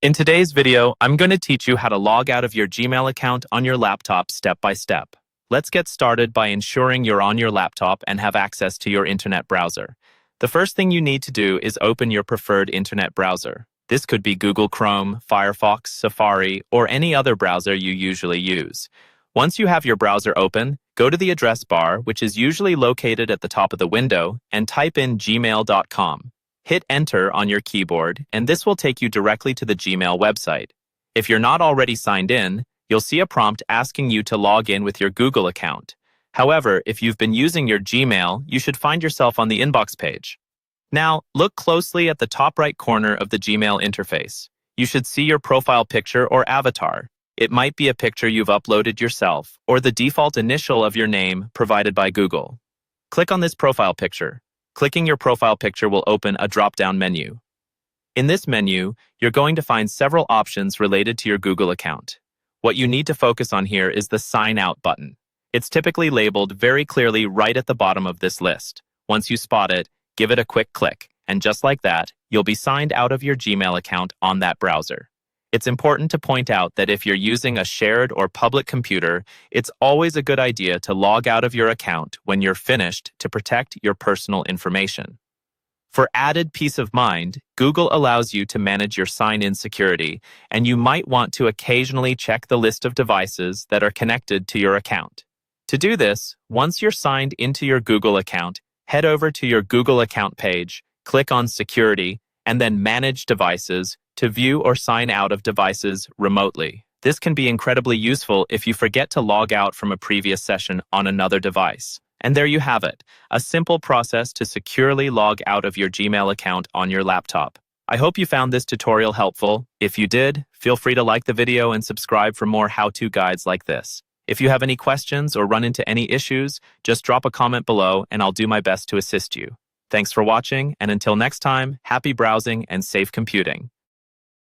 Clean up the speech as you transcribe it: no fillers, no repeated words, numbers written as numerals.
In today's video, I'm going to teach you how to log out of your Gmail account on your laptop step by step. Let's get started by ensuring you're on your laptop and have access to your internet browser. The first thing you need to do is open your preferred internet browser. This could be Google Chrome, Firefox, Safari, or any other browser you usually use. Once you have your browser open, go to the address bar, which is usually located at the top of the window, and type in gmail.com. Hit Enter on your keyboard, and this will take you directly to the Gmail website. If you're not already signed in, you'll see a prompt asking you to log in with your Google account. However, if you've been using your Gmail, you should find yourself on the inbox page. Now, look closely at the top right corner of the Gmail interface. You should see your profile picture or avatar. It might be a picture you've uploaded yourself, or the default initial of your name provided by Google. Click on this profile picture. Clicking your profile picture will open a drop-down menu. In this menu, you're going to find several options related to your Google account. What you need to focus on here is the Sign Out button. It's typically labeled very clearly right at the bottom of this list. Once you spot it, give it a quick click, and just like that, you'll be signed out of your Gmail account on that browser. It's important to point out that if you're using a shared or public computer, it's always a good idea to log out of your account when you're finished to protect your personal information. For added peace of mind, Google allows you to manage your sign-in security, and you might want to occasionally check the list of devices that are connected to your account. To do this, once you're signed into your Google account, head over to your Google account page, click on Security, and then Manage Devices to view or sign out of devices remotely. This can be incredibly useful if you forget to log out from a previous session on another device. And there you have it, a simple process to securely log out of your Gmail account on your laptop. I hope you found this tutorial helpful. If you did, feel free to like the video and subscribe for more how-to guides like this. If you have any questions or run into any issues, just drop a comment below and I'll do my best to assist you. Thanks for watching, and until next time, happy browsing and safe computing.